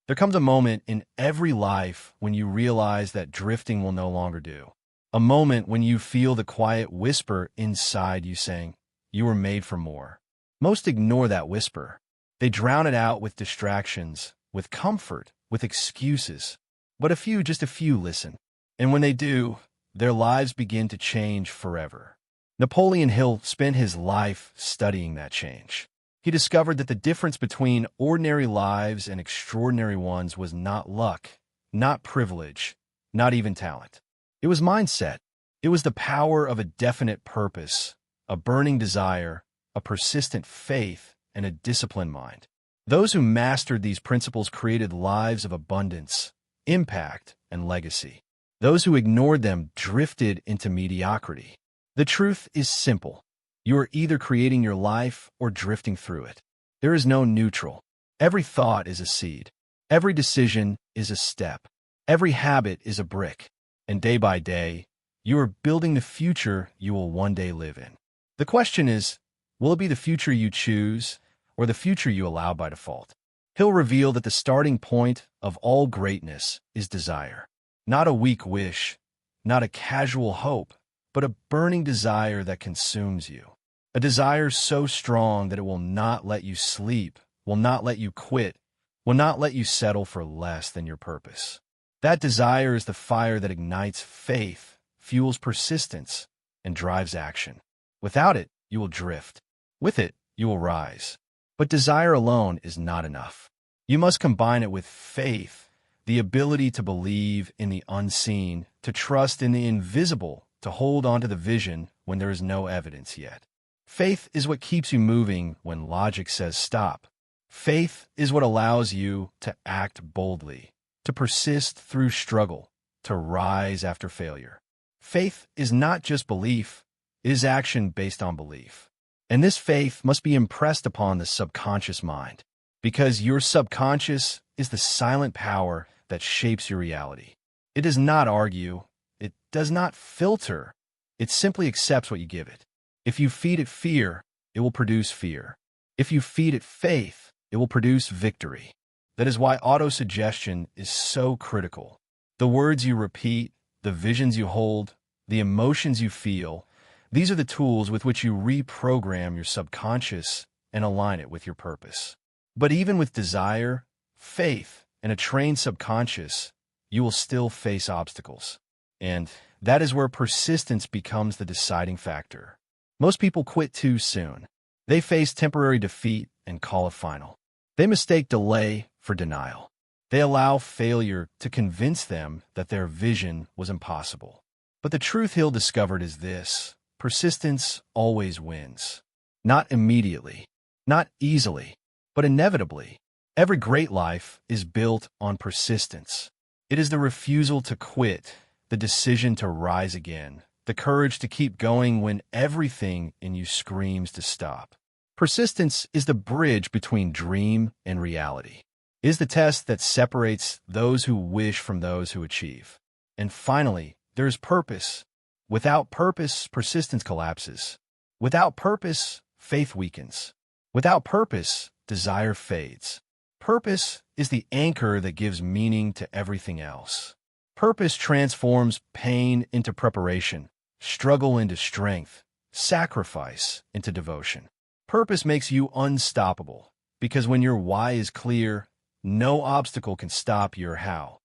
There comes a moment in every life when you realize that drifting will no longer do. A moment when you feel the quiet whisper inside you saying, "You were made for more." Most ignore that whisper. They drown it out with distractions, with comfort, with excuses. But just a few listen. And when they do, their lives begin to change forever. Napoleon Hill spent his life studying that change. He discovered that the difference between ordinary lives and extraordinary ones was not luck, not privilege, not even talent. It was mindset. It was the power of a definite purpose, a burning desire, a persistent faith, and a disciplined mind. Those who mastered these principles created lives of abundance, impact, and legacy. Those who ignored them drifted into mediocrity. The truth is simple. You are either creating your life or drifting through it. There is no neutral. Every thought is a seed. Every decision is a step. Every habit is a brick. And day by day, you are building the future you will one day live in. The question is, will it be the future you choose or the future you allow by default? He'll reveal that the starting point of all greatness is desire. Not a weak wish, not a casual hope, but a burning desire that consumes you. A desire so strong that it will not let you sleep, will not let you quit, will not let you settle for less than your purpose. That desire is the fire that ignites faith, fuels persistence, and drives action. Without it, you will drift. With it, you will rise. But desire alone is not enough. You must combine it with faith, the ability to believe in the unseen, to trust in the invisible, to hold on to the vision when there is no evidence yet. Faith is what keeps you moving when logic says stop. Faith is what allows you to act boldly, to persist through struggle, to rise after failure. Faith is not just belief, it is action based on belief. And this faith must be impressed upon the subconscious mind, because your subconscious is the silent power that shapes your reality. It does not argue, it does not filter, it simply accepts what you give it. If you feed it fear, it will produce fear. If you feed it faith, it will produce victory. That is why autosuggestion is so critical. The words you repeat, the visions you hold, the emotions you feel, these are the tools with which you reprogram your subconscious and align it with your purpose. But even with desire, faith, and a trained subconscious, you will still face obstacles. And that is where persistence becomes the deciding factor. Most people quit too soon. They face temporary defeat and call it final. They mistake delay for denial. They allow failure to convince them that their vision was impossible. But the truth Hill discovered is this: persistence always wins. Not immediately, not easily, but inevitably. Every great life is built on persistence. It is the refusal to quit, the decision to rise again, the courage to keep going when everything in you screams to stop. Persistence is the bridge between dream and reality. It is the test that separates those who wish from those who achieve. And finally, there is purpose. Without purpose, persistence collapses. Without purpose, faith weakens. Without purpose, desire fades. Purpose is the anchor that gives meaning to everything else. Purpose transforms pain into preparation, struggle into strength, sacrifice into devotion. Purpose makes you unstoppable, because when your why is clear, no obstacle can stop your how.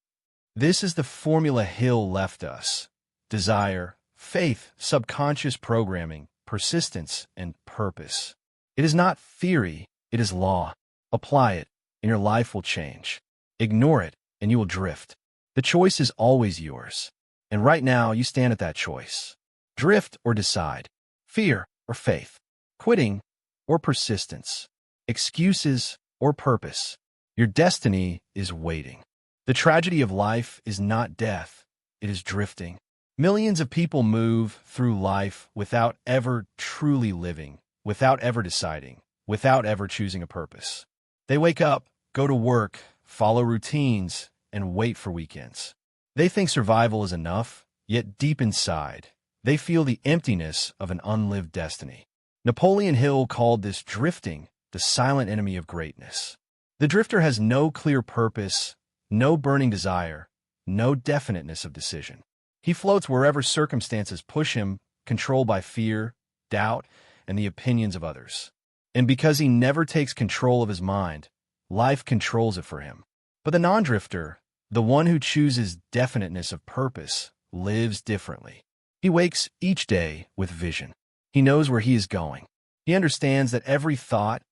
This is the formula Hill left us: desire, faith, subconscious programming, persistence, and purpose. It is not theory, it is law. Apply it, and your life will change. Ignore it, and you will drift. The choice is always yours. And right now, you stand at that choice. Drift or decide. Fear or faith. Quitting or persistence. Excuses or purpose. Your destiny is waiting. The tragedy of life is not death, it is drifting. Millions of people move through life without ever truly living, without ever deciding, without ever choosing a purpose. They wake up, go to work, follow routines, and wait for weekends. They think survival is enough, yet deep inside, they feel the emptiness of an unlived destiny. Napoleon Hill called this drifting the silent enemy of greatness. The drifter has no clear purpose, no burning desire, no definiteness of decision. He floats wherever circumstances push him, controlled by fear, doubt, and the opinions of others. And because he never takes control of his mind, life controls it for him. But the non-drifter, the one who chooses definiteness of purpose, lives differently. He wakes each day with vision. He knows where he is going. He understands that every thought,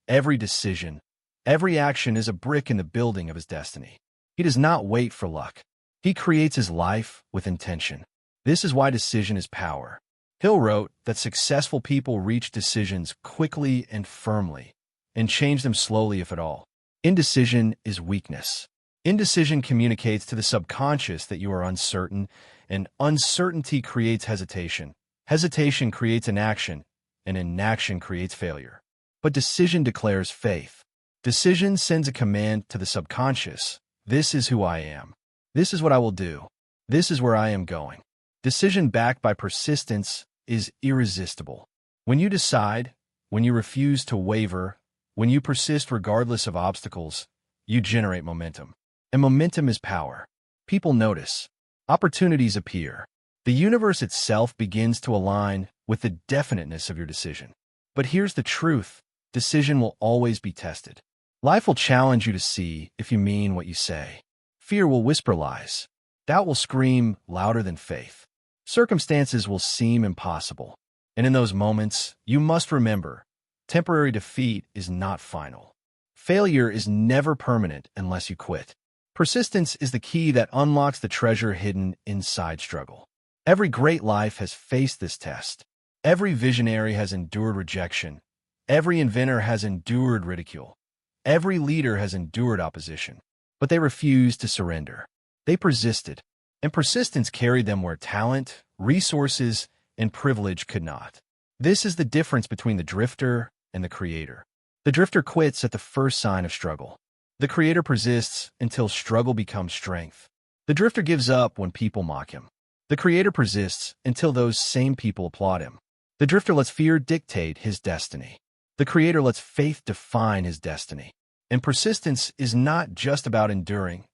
every decision, every action is a brick in the building of his destiny. He does not wait for luck. He creates his life with intention. This is why decision is power. Hill wrote that successful people reach decisions quickly and firmly, and change them slowly if at all. Indecision is weakness. Indecision communicates to the subconscious that you are uncertain, and uncertainty creates hesitation. Hesitation creates inaction, and inaction creates failure. But decision declares faith. Decision sends a command to the subconscious. This is who I am. This is what I will do. This is where I am going. Decision backed by persistence is irresistible. When you decide, when you refuse to waver, when you persist regardless of obstacles, you generate momentum. And momentum is power. People notice. Opportunities appear. The universe itself begins to align with the definiteness of your decision. But here's the truth. Decision will always be tested. Life will challenge you to see if you mean what you say. Fear will whisper lies. Doubt will scream louder than faith. Circumstances will seem impossible. And in those moments, you must remember, temporary defeat is not final. Failure is never permanent unless you quit. Persistence is the key that unlocks the treasure hidden inside struggle. Every great life has faced this test. Every visionary has endured rejection. Every inventor has endured ridicule. Every leader has endured opposition. But they refused to surrender. They persisted. And persistence carried them where talent, resources, and privilege could not. This is the difference between the drifter and the creator. The drifter quits at the first sign of struggle. The creator persists until struggle becomes strength. The drifter gives up when people mock him. The creator persists until those same people applaud him. The drifter lets fear dictate his destiny. The creator lets faith define his destiny. And persistence is not just about enduring,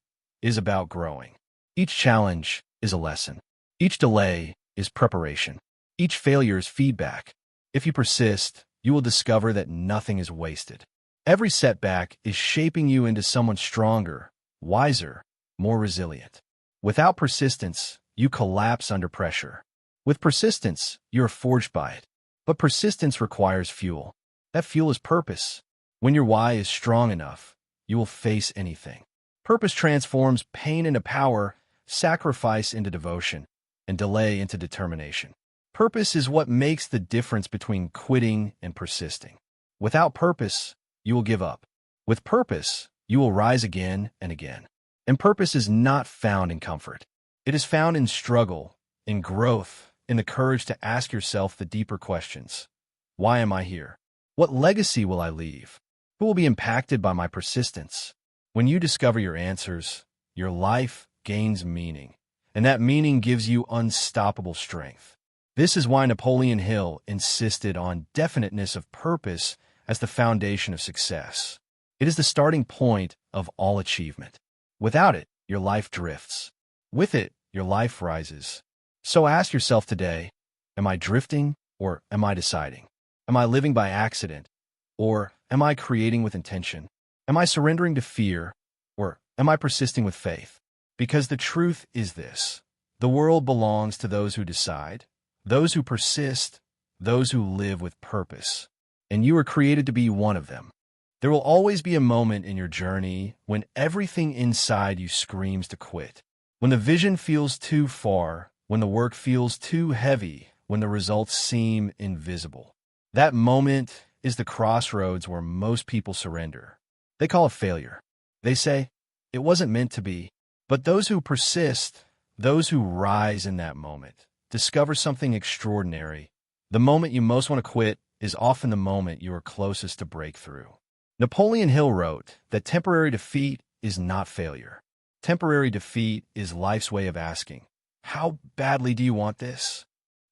it is about growing. Each challenge is a lesson. Each delay is preparation. Each failure is feedback. If you persist, you will discover that nothing is wasted. Every setback is shaping you into someone stronger, wiser, more resilient. Without persistence, you collapse under pressure. With persistence, you are forged by it. But persistence requires fuel. That fuel is purpose. When your why is strong enough, you will face anything. Purpose transforms pain into power, sacrifice into devotion, and delay into determination. Purpose is what makes the difference between quitting and persisting. Without purpose, you will give up. With purpose, you will rise again and again. And purpose is not found in comfort. It is found in struggle, in growth, in the courage to ask yourself the deeper questions. Why am I here? What legacy will I leave? Who will be impacted by my persistence? When you discover your answers, your life gains meaning, and that meaning gives you unstoppable strength. This is why Napoleon Hill insisted on definiteness of purpose as the foundation of success. It is the starting point of all achievement. Without it, your life drifts. With it, your life rises. So ask yourself today, am I drifting or am I deciding? Am I living by accident or am I creating with intention? Am I surrendering to fear or am I persisting with faith? Because the truth is this: the world belongs to those who decide, those who persist, those who live with purpose. And you were created to be one of them. There will always be a moment in your journey when everything inside you screams to quit. When the vision feels too far, when the work feels too heavy, when the results seem invisible. That moment is the crossroads where most people surrender. They call it failure. They say, it wasn't meant to be. But those who persist, those who rise in that moment, discover something extraordinary. The moment you most want to quit is often the moment you are closest to breakthrough. Napoleon Hill wrote that temporary defeat is not failure. Temporary defeat is life's way of asking, how badly do you want this?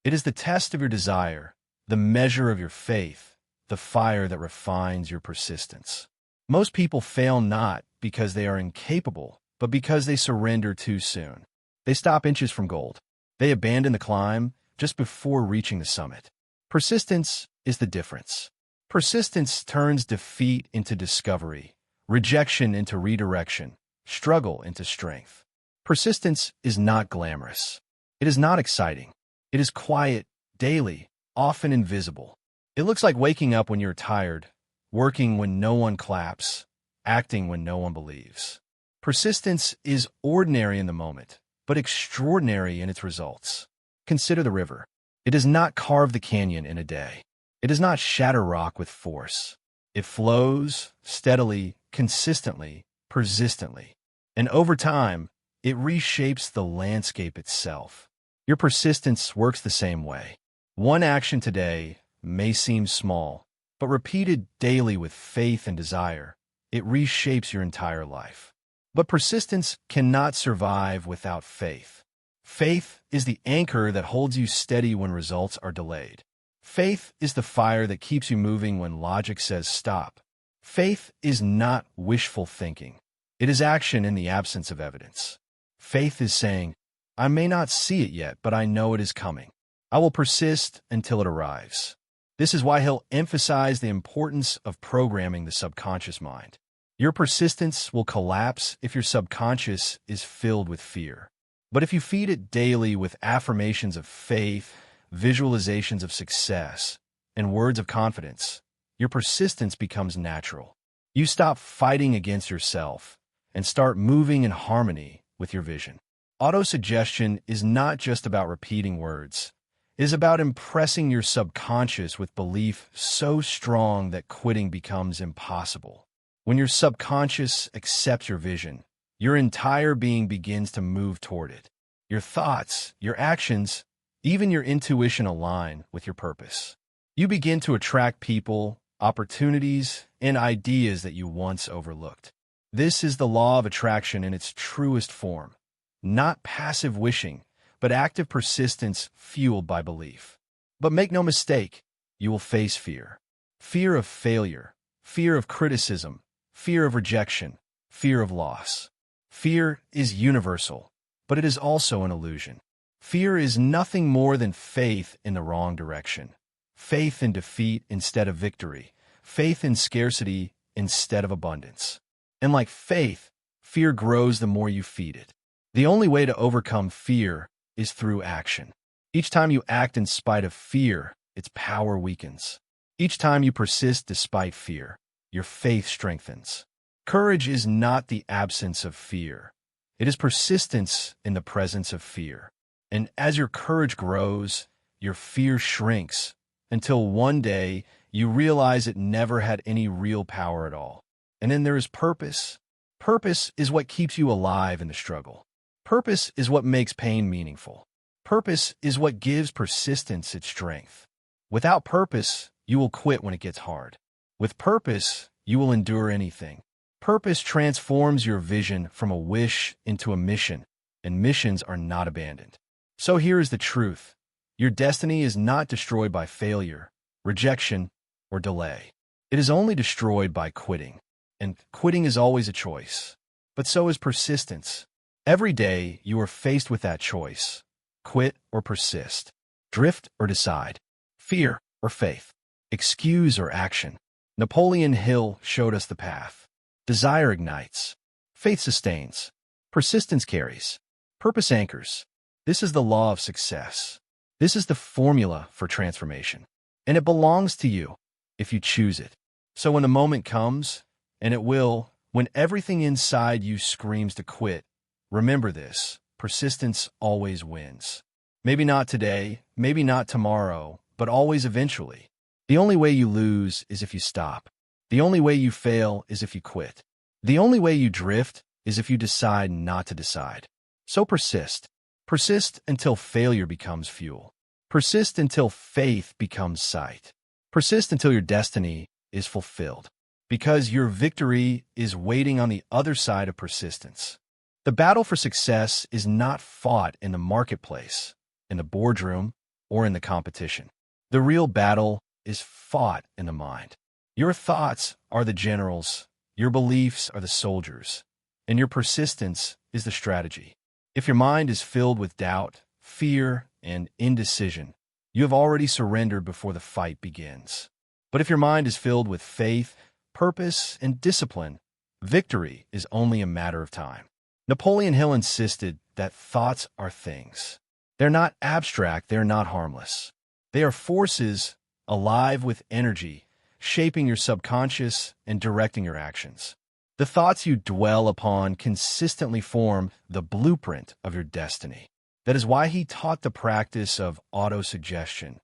It is the test of your desire, the measure of your faith, the fire that refines your persistence. Most people fail not because they are incapable, but because they surrender too soon. They stop inches from gold. They abandon the climb just before reaching the summit. Persistence is the difference. Persistence turns defeat into discovery, rejection into redirection, struggle into strength. Persistence is not glamorous. It is not exciting. It is quiet, daily, often invisible. It looks like waking up when you're tired, working when no one claps, acting when no one believes. Persistence is ordinary in the moment, but extraordinary in its results. Consider the river. It does not carve the canyon in a day. It does not shatter rock with force. It flows steadily, consistently, persistently. And over time, it reshapes the landscape itself. Your persistence works the same way. One action today may seem small, but repeated daily with faith and desire, it reshapes your entire life. But persistence cannot survive without faith. Faith is the anchor that holds you steady when results are delayed. Faith is the fire that keeps you moving when logic says stop. Faith is not wishful thinking. It is action in the absence of evidence. Faith is saying, I may not see it yet, but I know it is coming. I will persist until it arrives. This is why Hill emphasized the importance of programming the subconscious mind. Your persistence will collapse if your subconscious is filled with fear. But if you feed it daily with affirmations of faith, visualizations of success, and words of confidence, your persistence becomes natural. You stop fighting against yourself and start moving in harmony with your vision. Autosuggestion is not just about repeating words. It is about impressing your subconscious with belief so strong that quitting becomes impossible. When your subconscious accepts your vision, your entire being begins to move toward it. Your thoughts, your actions, even your intuition align with your purpose. You begin to attract people, opportunities, and ideas that you once overlooked. This is the law of attraction in its truest form. Not passive wishing, but active persistence fueled by belief. But make no mistake, you will face fear. Fear of failure, fear of criticism, fear of rejection, fear of loss. Fear is universal, but it is also an illusion. Fear is nothing more than faith in the wrong direction. Faith in defeat instead of victory. Faith in scarcity instead of abundance. And like faith, fear grows the more you feed it. The only way to overcome fear is through action. Each time you act in spite of fear, its power weakens. Each time you persist despite fear, your faith strengthens. Courage is not the absence of fear. It is persistence in the presence of fear. And as your courage grows, your fear shrinks until one day you realize it never had any real power at all. And then there is purpose. Purpose is what keeps you alive in the struggle. Purpose is what makes pain meaningful. Purpose is what gives persistence its strength. Without purpose, you will quit when it gets hard. With purpose, you will endure anything. Purpose transforms your vision from a wish into a mission, and missions are not abandoned. So here is the truth. Your destiny is not destroyed by failure, rejection, or delay. It is only destroyed by quitting. And quitting is always a choice. But so is persistence. Every day, you are faced with that choice. Quit or persist. Drift or decide. Fear or faith. Excuse or action. Napoleon Hill showed us the path. Desire ignites. Faith sustains. Persistence carries. Purpose anchors. This is the law of success. This is the formula for transformation. And it belongs to you if you choose it. So when the moment comes, and it will, when everything inside you screams to quit, remember this: persistence always wins. Maybe not today, maybe not tomorrow, but always eventually. The only way you lose is if you stop. The only way you fail is if you quit. The only way you drift is if you decide not to decide. So persist. Persist until failure becomes fuel. Persist until faith becomes sight. Persist until your destiny is fulfilled. Because your victory is waiting on the other side of persistence. The battle for success is not fought in the marketplace, in the boardroom, or in the competition. The real battle is fought in the mind. Your thoughts are the generals. Your beliefs are the soldiers, and your persistence is the strategy. If your mind is filled with doubt, fear, and indecision, you have already surrendered before the fight begins. But if your mind is filled with faith, purpose, and discipline, victory is only a matter of time. Napoleon Hill insisted that thoughts are things. They're not abstract, they're not harmless. They are forces alive with energy, shaping your subconscious and directing your actions. The thoughts you dwell upon consistently form the blueprint of your destiny. That is why he taught the practice of autosuggestion,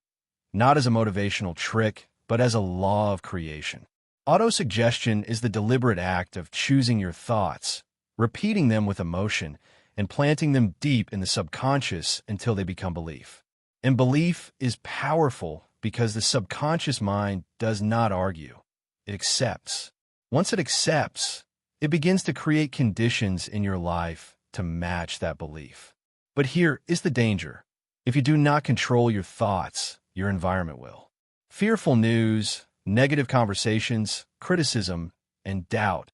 not as a motivational trick, but as a law of creation. Autosuggestion is the deliberate act of choosing your thoughts, repeating them with emotion, and planting them deep in the subconscious until they become belief. And belief is powerful because the subconscious mind does not argue. It accepts. Once it accepts, it begins to create conditions in your life to match that belief. But here is the danger. If you do not control your thoughts, your environment will. Fearful news, negative conversations, criticism, and doubt,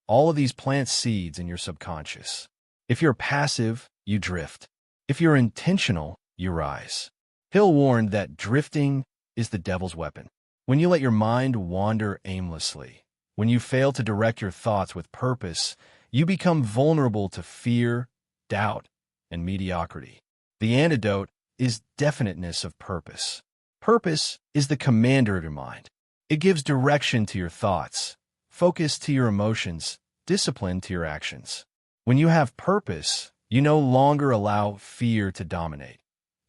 all of these plant seeds in your subconscious. If you're passive, you drift. If you're intentional, you rise. Hill warned that drifting is the devil's weapon. When you let your mind wander aimlessly, when you fail to direct your thoughts with purpose, you become vulnerable to fear, doubt, and mediocrity. The antidote is definiteness of purpose. Purpose is the commander of your mind. It gives direction to your thoughts, focus to your emotions, discipline to your actions. When you have purpose, you no longer allow fear to dominate.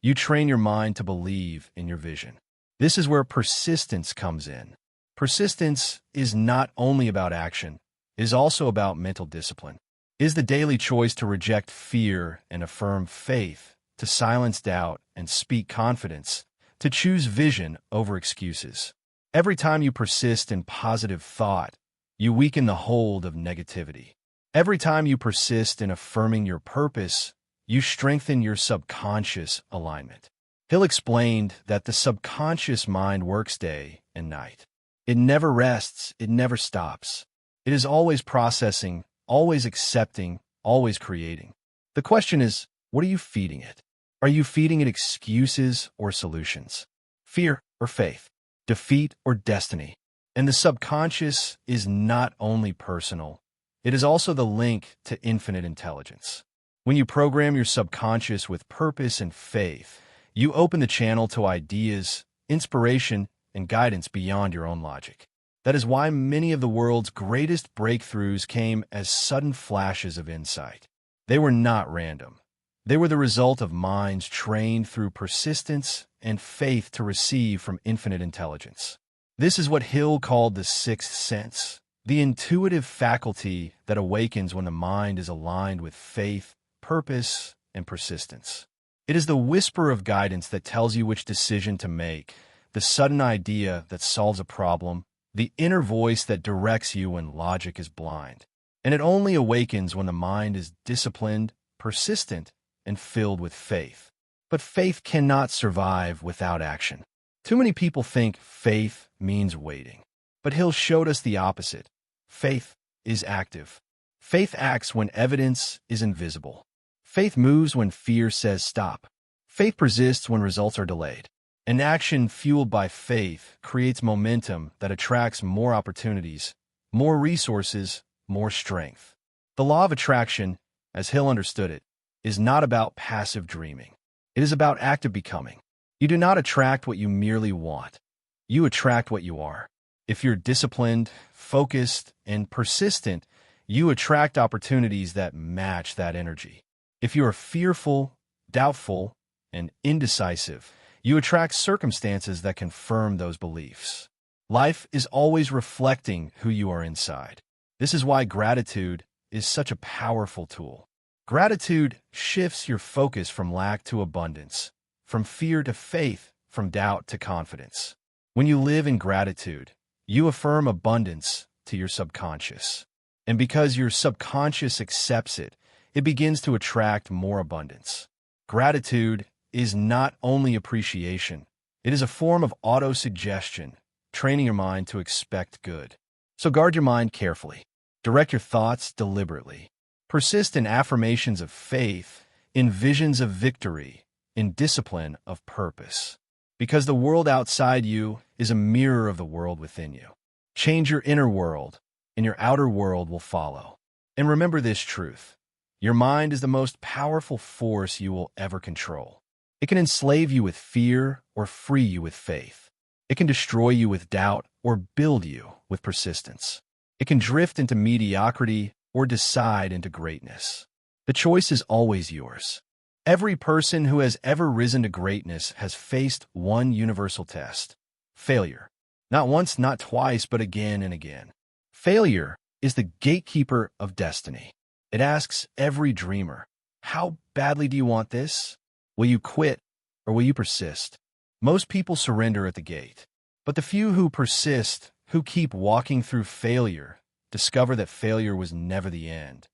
You train your mind to believe in your vision. This is where persistence comes in. Persistence is not only about action, it is also about mental discipline. It is the daily choice to reject fear and affirm faith, to silence doubt and speak confidence, to choose vision over excuses. Every time you persist in positive thought, you weaken the hold of negativity. Every time you persist in affirming your purpose, you strengthen your subconscious alignment. Hill explained that the subconscious mind works day and night. It never rests, it never stops. It is always processing, always accepting, always creating. The question is, what are you feeding it? Are you feeding it excuses or solutions? Fear or faith? Defeat or destiny? And the subconscious is not only personal, it is also the link to infinite intelligence. When you program your subconscious with purpose and faith, you open the channel to ideas, inspiration, and guidance beyond your own logic. That is why many of the world's greatest breakthroughs came as sudden flashes of insight. They were not random. They were the result of minds trained through persistence and faith to receive from infinite intelligence. This is what Hill called the sixth sense, the intuitive faculty that awakens when the mind is aligned with faith, purpose, and persistence. It is the whisper of guidance that tells you which decision to make, the sudden idea that solves a problem, the inner voice that directs you when logic is blind. And it only awakens when the mind is disciplined, persistent, and filled with faith. But faith cannot survive without action. Too many people think faith means waiting. But Hill showed us the opposite. Faith is active. Faith acts when evidence is invisible. Faith moves when fear says stop. Faith persists when results are delayed. An action fueled by faith creates momentum that attracts more opportunities, more resources, more strength. The law of attraction, as Hill understood it, is not about passive dreaming. It is about active becoming. You do not attract what you merely want. You attract what you are. If you're disciplined, focused, and persistent, you attract opportunities that match that energy. If you are fearful, doubtful, and indecisive, you attract circumstances that confirm those beliefs. Life is always reflecting who you are inside. This is why gratitude is such a powerful tool. Gratitude shifts your focus from lack to abundance, from fear to faith, from doubt to confidence. When you live in gratitude, you affirm abundance to your subconscious. And because your subconscious accepts it, it begins to attract more abundance. Gratitude is not only appreciation, it is a form of autosuggestion, training your mind to expect good. So guard your mind carefully. Direct your thoughts deliberately. Persist in affirmations of faith, in visions of victory, in discipline of purpose. Because the world outside you is a mirror of the world within you. Change your inner world, and your outer world will follow. And remember this truth. Your mind is the most powerful force you will ever control. It can enslave you with fear or free you with faith. It can destroy you with doubt or build you with persistence. It can drift into mediocrity or decide into greatness. The choice is always yours. Every person who has ever risen to greatness has faced one universal test: failure. Not once, not twice, but again and again. Failure is the gatekeeper of destiny. It asks every dreamer, how badly do you want this? Will you quit or will you persist? Most people surrender at the gate, but the few who persist, who keep walking through failure, discover that failure was never the end.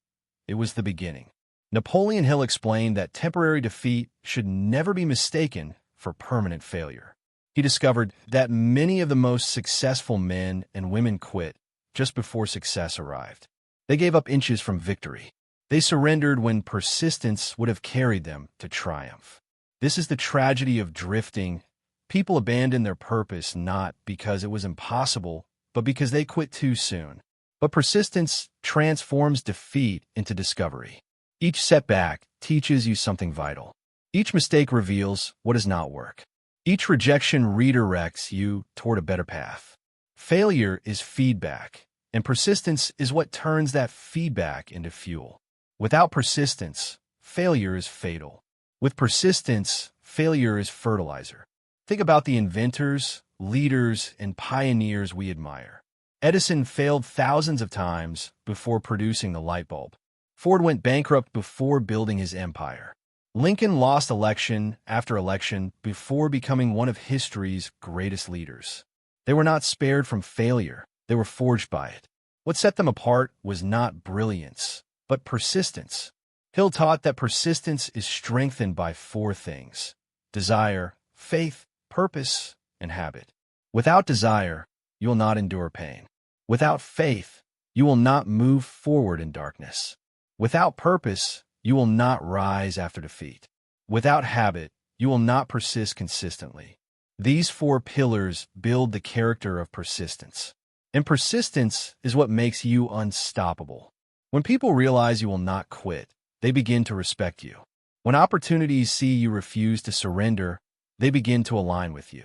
It was the beginning. Napoleon Hill explained that temporary defeat should never be mistaken for permanent failure. He discovered that many of the most successful men and women quit just before success arrived. They gave up inches from victory. They surrendered when persistence would have carried them to triumph. This is the tragedy of drifting. People abandon their purpose not because it was impossible, but because they quit too soon. But persistence transforms defeat into discovery. Each setback teaches you something vital. Each mistake reveals what does not work. Each rejection redirects you toward a better path. Failure is feedback, and persistence is what turns that feedback into fuel. Without persistence, failure is fatal. With persistence, failure is fertilizer. Think about the inventors, leaders, and pioneers we admire. Edison failed thousands of times before producing the light bulb. Ford went bankrupt before building his empire. Lincoln lost election after election before becoming one of history's greatest leaders. They were not spared from failure. They were forged by it. What set them apart was not brilliance, but persistence. Hill taught that persistence is strengthened by four things: desire, faith, purpose, and habit. Without desire, you will not endure pain. Without faith, you will not move forward in darkness. Without purpose, you will not rise after defeat. Without habit, you will not persist consistently. These four pillars build the character of persistence. And persistence is what makes you unstoppable. When people realize you will not quit, they begin to respect you. When opportunities see you refuse to surrender, they begin to align with you.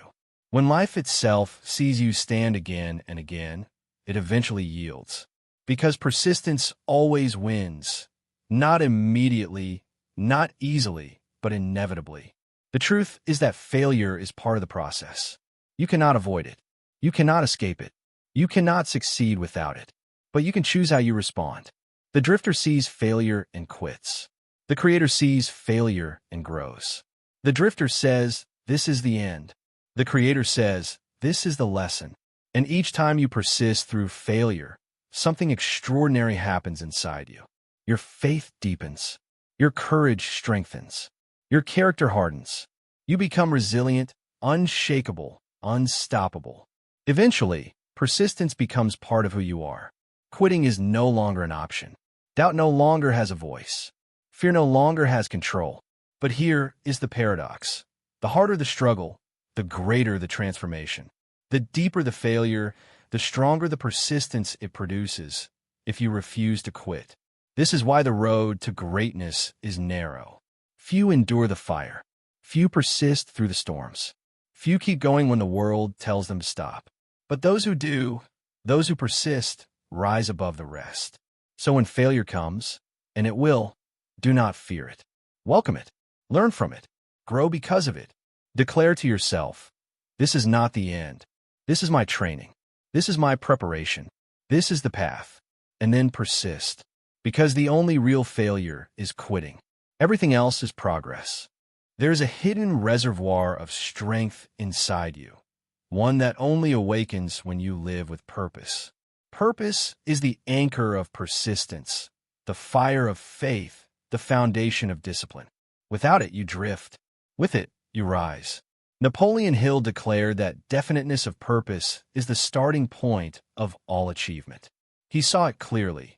When life itself sees you stand again and again, it eventually yields. Because persistence always wins. Not immediately, not easily, but inevitably. The truth is that failure is part of the process. You cannot avoid it. You cannot escape it. You cannot succeed without it. But you can choose how you respond. The drifter sees failure and quits. The creator sees failure and grows. The drifter says, "This is the end." The creator says, "This is the lesson." And each time you persist through failure, something extraordinary happens inside you. Your faith deepens. Your courage strengthens. Your character hardens. You become resilient, unshakable, unstoppable. Eventually, persistence becomes part of who you are. Quitting is no longer an option. Doubt no longer has a voice. Fear no longer has control. But here is the paradox. The harder the struggle, the greater the transformation. The deeper the failure, the stronger the persistence it produces if you refuse to quit. This is why the road to greatness is narrow. Few endure the fire. Few persist through the storms. Few keep going when the world tells them to stop. But those who do, those who persist, rise above the rest. So when failure comes, and it will, do not fear it. Welcome it. Learn from it. Grow because of it. Declare to yourself, "This is not the end. This is my training. This is my preparation. This is the path." And then persist. Because the only real failure is quitting. Everything else is progress. There is a hidden reservoir of strength inside you, one that only awakens when you live with purpose. Purpose is the anchor of persistence, the fire of faith, the foundation of discipline. Without it, you drift. With it, you rise. Napoleon Hill declared that definiteness of purpose is the starting point of all achievement. He saw it clearly.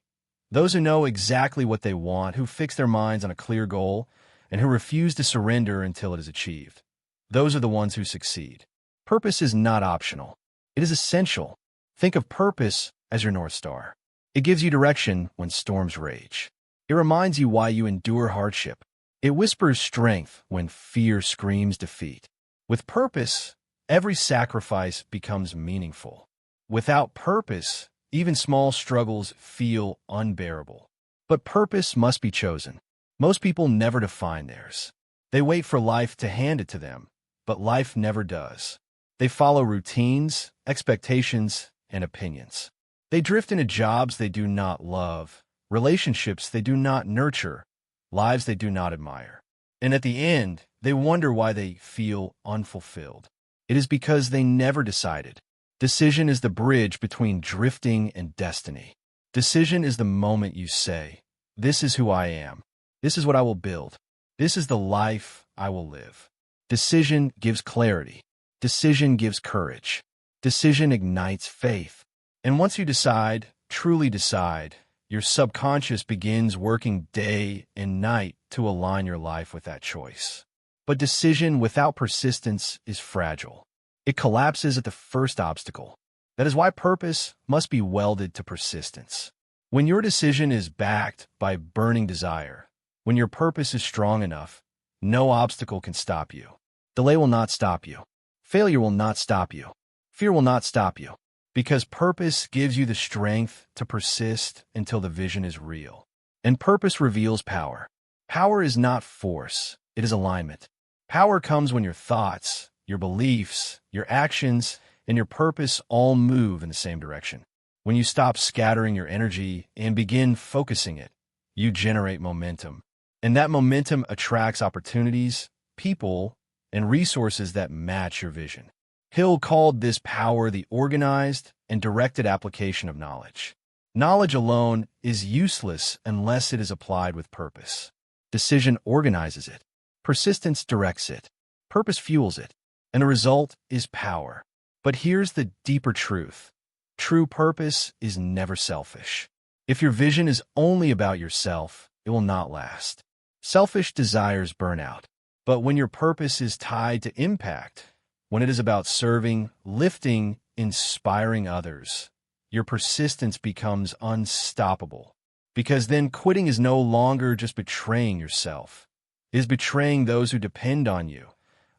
Those who know exactly what they want, who fix their minds on a clear goal, and who refuse to surrender until it is achieved. Those are the ones who succeed. Purpose is not optional. It is essential. Think of purpose as your North Star. It gives you direction when storms rage. It reminds you why you endure hardship. It whispers strength when fear screams defeat. With purpose, every sacrifice becomes meaningful. Without purpose, even small struggles feel unbearable. But purpose must be chosen. Most people never define theirs. They wait for life to hand it to them, but life never does. They follow routines, expectations, and opinions. They drift into jobs they do not love, relationships they do not nurture, lives they do not admire. And at the end, they wonder why they feel unfulfilled. It is because they never decided. Decision is the bridge between drifting and destiny. Decision is the moment you say, "This is who I am. This is what I will build. This is the life I will live." Decision gives clarity. Decision gives courage. Decision ignites faith. And once you decide, truly decide, your subconscious begins working day and night to align your life with that choice. But decision without persistence is fragile. It collapses at the first obstacle. That is why purpose must be welded to persistence. When your decision is backed by burning desire, when your purpose is strong enough, no obstacle can stop you. Delay will not stop you. Failure will not stop you. Fear will not stop you. Because purpose gives you the strength to persist until the vision is real. And purpose reveals power. Power is not force, it is alignment. Power comes when your thoughts, your beliefs, your actions, and your purpose all move in the same direction. When you stop scattering your energy and begin focusing it, you generate momentum. And that momentum attracts opportunities, people, and resources that match your vision. Hill called this power the organized and directed application of knowledge. Knowledge alone is useless unless it is applied with purpose. Decision organizes it. Persistence directs it. Purpose fuels it. And the result is power. But here's the deeper truth. True purpose is never selfish. If your vision is only about yourself, it will not last. Selfish desires burn out. But when your purpose is tied to impact, when it is about serving, lifting, inspiring others, your persistence becomes unstoppable. Because then quitting is no longer just betraying yourself. It is betraying those who depend on you,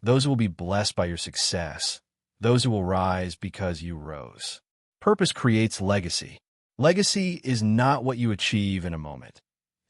those who will be blessed by your success, those who will rise because you rose. Purpose creates legacy. Legacy is not what you achieve in a moment.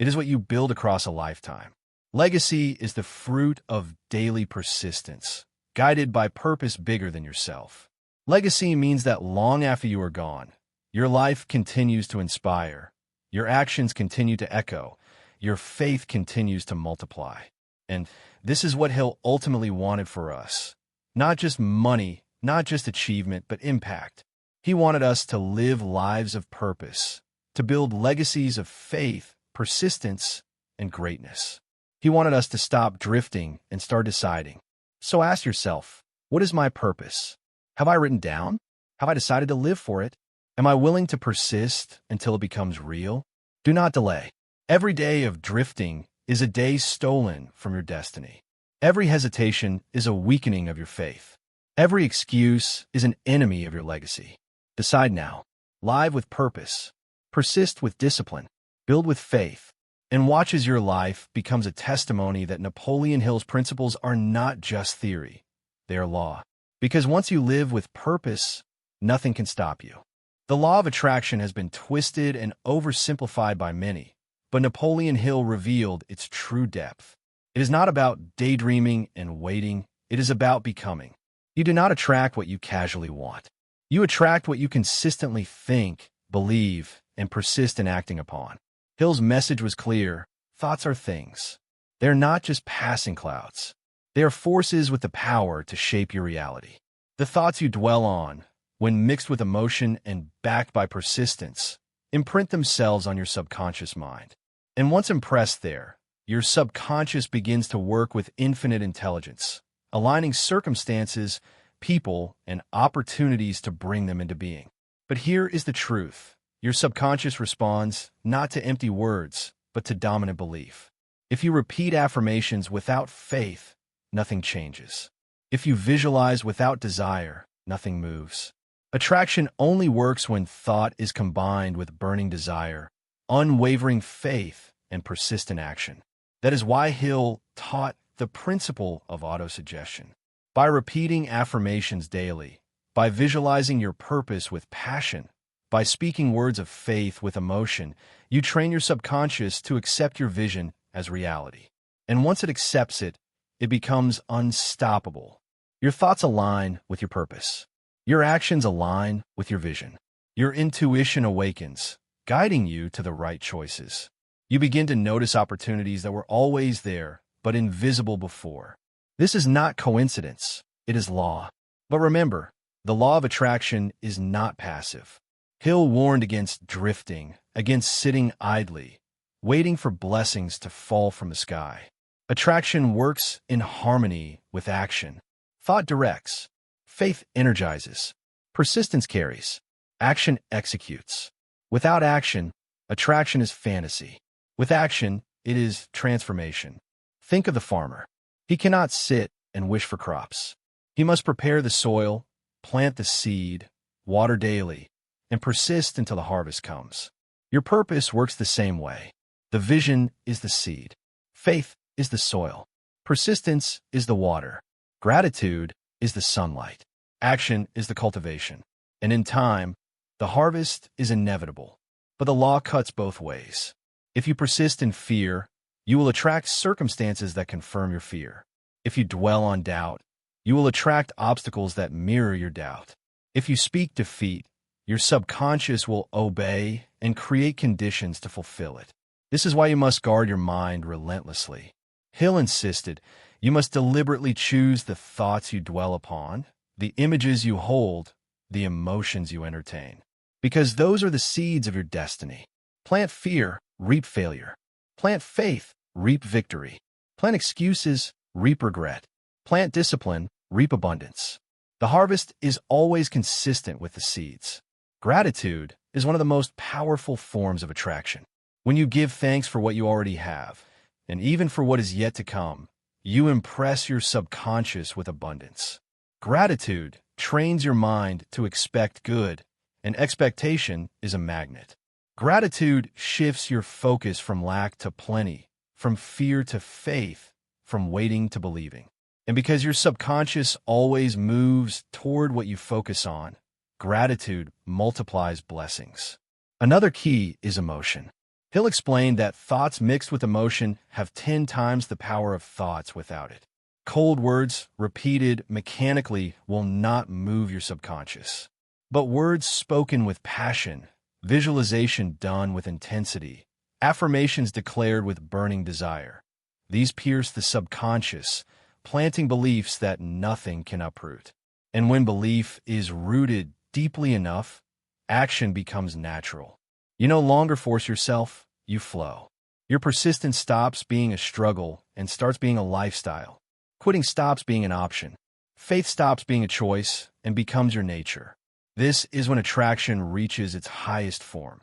It is what you build across a lifetime. Legacy is the fruit of daily persistence, guided by purpose bigger than yourself. Legacy means that long after you are gone, your life continues to inspire, your actions continue to echo, your faith continues to multiply. And this is what Hill ultimately wanted for us. Not just money, not just achievement, but impact. He wanted us to live lives of purpose, to build legacies of faith, persistence, and greatness. He wanted us to stop drifting and start deciding. So ask yourself, what is my purpose? Have I written down? Have I decided to live for it? Am I willing to persist until it becomes real? Do not delay. Every day of drifting is a day stolen from your destiny. Every hesitation is a weakening of your faith. Every excuse is an enemy of your legacy. Decide now. Live with purpose. Persist with discipline. Build with faith. And watch as your life becomes a testimony that Napoleon Hill's principles are not just theory. They are law. Because once you live with purpose, nothing can stop you. The law of attraction has been twisted and oversimplified by many, but Napoleon Hill revealed its true depth. It is not about daydreaming and waiting. It is about becoming. You do not attract what you casually want. You attract what you consistently think, believe, and persist in acting upon. Hill's message was clear. Thoughts are things. They are not just passing clouds. They are forces with the power to shape your reality. The thoughts you dwell on, when mixed with emotion and backed by persistence, imprint themselves on your subconscious mind. And once impressed there, your subconscious begins to work with infinite intelligence, aligning circumstances, people, and opportunities to bring them into being. But here is the truth. Your subconscious responds not to empty words, but to dominant belief. If you repeat affirmations without faith, nothing changes. If you visualize without desire, nothing moves. Attraction only works when thought is combined with burning desire, unwavering faith, and persistent action. That is why Hill taught the principle of autosuggestion. By repeating affirmations daily, by visualizing your purpose with passion, by speaking words of faith with emotion, you train your subconscious to accept your vision as reality. And once it accepts it, it becomes unstoppable. Your thoughts align with your purpose. Your actions align with your vision. Your intuition awakens, guiding you to the right choices. You begin to notice opportunities that were always there, but invisible before. This is not coincidence, it is law. But remember, the law of attraction is not passive. Hill warned against drifting, against sitting idly, waiting for blessings to fall from the sky. Attraction works in harmony with action. Thought directs. Faith energizes. Persistence carries. Action executes. Without action, attraction is fantasy. With action, it is transformation. Think of the farmer. He cannot sit and wish for crops. He must prepare the soil, plant the seed, water daily, and persist until the harvest comes. Your purpose works the same way. The vision is the seed. Faith is the soil. Persistence is the water. Gratitude is the sunlight. Action is the cultivation. And in time, the harvest is inevitable. But the law cuts both ways. If you persist in fear, you will attract circumstances that confirm your fear. If you dwell on doubt, you will attract obstacles that mirror your doubt. If you speak defeat, your subconscious will obey and create conditions to fulfill it. This is why you must guard your mind relentlessly. Hill insisted, you must deliberately choose the thoughts you dwell upon, the images you hold, the emotions you entertain. Because those are the seeds of your destiny. Plant fear, reap failure. Plant faith, reap victory. Plant excuses, reap regret. Plant discipline, reap abundance. The harvest is always consistent with the seeds. Gratitude is one of the most powerful forms of attraction. When you give thanks for what you already have, and even for what is yet to come, you impress your subconscious with abundance. Gratitude trains your mind to expect good, and expectation is a magnet. Gratitude shifts your focus from lack to plenty, from fear to faith, from waiting to believing. And because your subconscious always moves toward what you focus on, gratitude multiplies blessings. Another key is emotion. Hill explained that thoughts mixed with emotion have 10 times the power of thoughts without it. Cold words, repeated mechanically, will not move your subconscious. But words spoken with passion, visualization done with intensity, affirmations declared with burning desire, these pierce the subconscious, planting beliefs that nothing can uproot. And when belief is rooted deeply enough, action becomes natural. You no longer force yourself, you flow. Your persistence stops being a struggle and starts being a lifestyle. Quitting stops being an option. Faith stops being a choice and becomes your nature. This is when attraction reaches its highest form,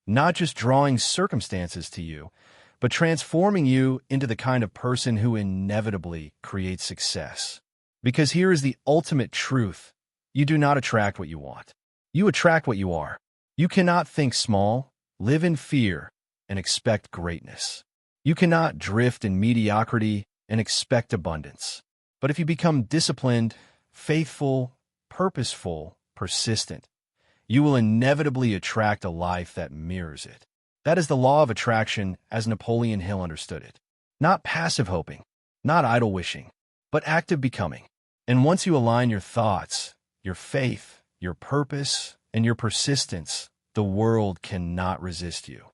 not just drawing circumstances to you, but transforming you into the kind of person who inevitably creates success. Because here is the ultimate truth. You do not attract what you want. You attract what you are. You cannot think small, live in fear, and expect greatness. You cannot drift in mediocrity and expect abundance. But if you become disciplined, faithful, purposeful, persistent, you will inevitably attract a life that mirrors it. That is the law of attraction as Napoleon Hill understood it. Not passive hoping, not idle wishing, but active becoming. And once you align your thoughts, your faith, your purpose, and your persistence, the world cannot resist you.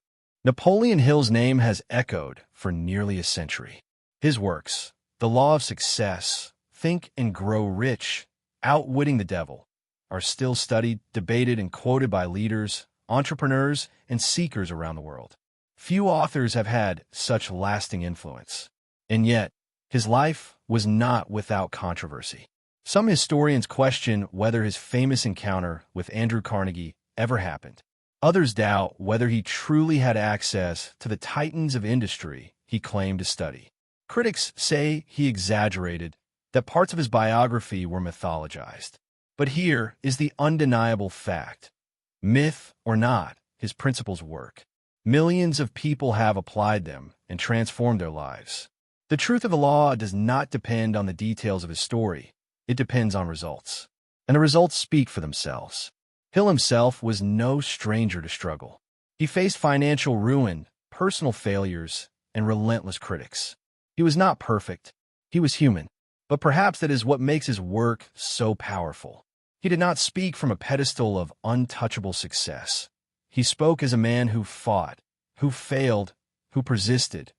Napoleon Hill's name has echoed for nearly a century. His works, The Law of Success, Think and Grow Rich, Outwitting the Devil, are still studied, debated, and quoted by leaders, entrepreneurs, and seekers around the world. Few authors have had such lasting influence. And yet, his life was not without controversy. Some historians question whether his famous encounter with Andrew Carnegie ever happened. Others doubt whether he truly had access to the titans of industry he claimed to study. Critics say he exaggerated, that parts of his biography were mythologized. But here is the undeniable fact. Myth or not, his principles work. Millions of people have applied them and transformed their lives. The truth of the law does not depend on the details of his story. It depends on results. And the results speak for themselves. Hill himself was no stranger to struggle. He faced financial ruin, personal failures, and relentless critics. He was not perfect. He was human. But perhaps that is what makes his work so powerful. He did not speak from a pedestal of untouchable success. He spoke as a man who fought, who failed, who persisted,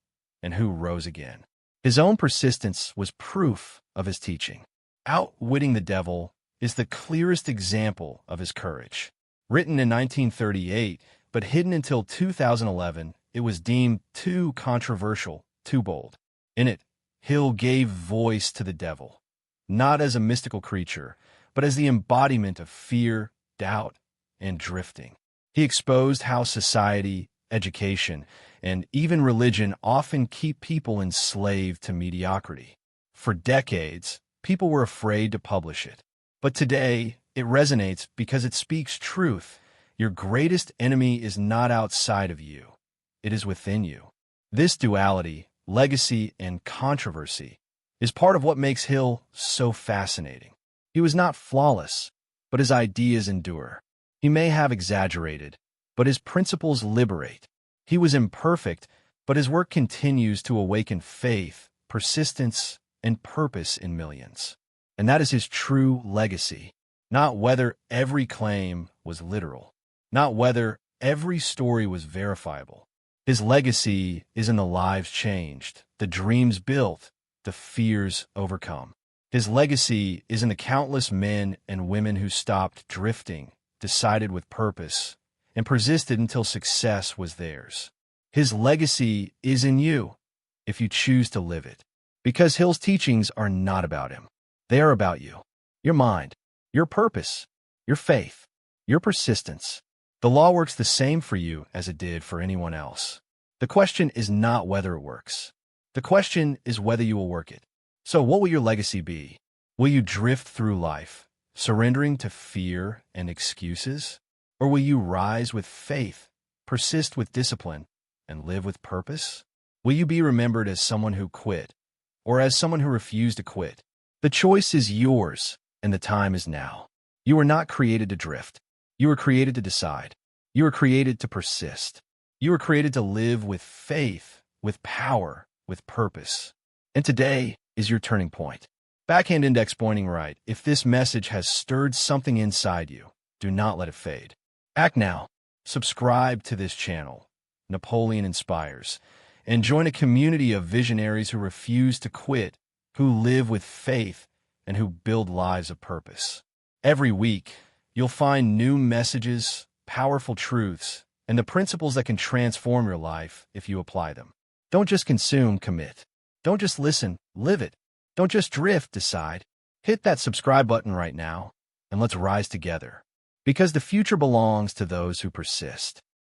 and who rose again. His own persistence was proof of his teaching. Outwitting the Devil is the clearest example of his courage. Written in 1938, but hidden until 2011, it was deemed too controversial, too bold. In it, Hill gave voice to the devil, not as a mystical creature, but as the embodiment of fear, doubt, and drifting. He exposed how society, education, and even religion often keep people enslaved to mediocrity. For decades, people were afraid to publish it. But today, it resonates because it speaks truth. Your greatest enemy is not outside of you. It is within you. This duality, legacy, and controversy is part of what makes Hill so fascinating. He was not flawless, but his ideas endure. He may have exaggerated, but his principles liberate. He was imperfect, but his work continues to awaken faith, persistence, and purpose in millions. And that is his true legacy. Not whether every claim was literal, not whether every story was verifiable. His legacy is in the lives changed, the dreams built, the fears overcome. His legacy is in the countless men and women who stopped drifting, decided with purpose, and persisted until success was theirs. His legacy is in you, if you choose to live it. Because Hill's teachings are not about him. They are about you, your mind, your purpose, your faith, your persistence. The law works the same for you as it did for anyone else. The question is not whether it works. The question is whether you will work it. So what will your legacy be? Will you drift through life, surrendering to fear and excuses? Or will you rise with faith, persist with discipline, and live with purpose? Will you be remembered as someone who quit, or as someone who refused to quit? The choice is yours, and the time is now. You were not created to drift. You were created to decide. You were created to persist. You were created to live with faith, with power, with purpose. And today is your turning point. Backhand index pointing right. If this message has stirred something inside you, do not let it fade. Act now. Subscribe to this channel, Napoleon Inspires, and join a community of visionaries who refuse to quit, who live with faith, and who build lives of purpose. Every week, you'll find new messages, powerful truths, and the principles that can transform your life if you apply them. Don't just consume, commit. Don't just listen, live it. Don't just drift, decide. Hit that subscribe button right now, and let's rise together. Because the future belongs to those who persist.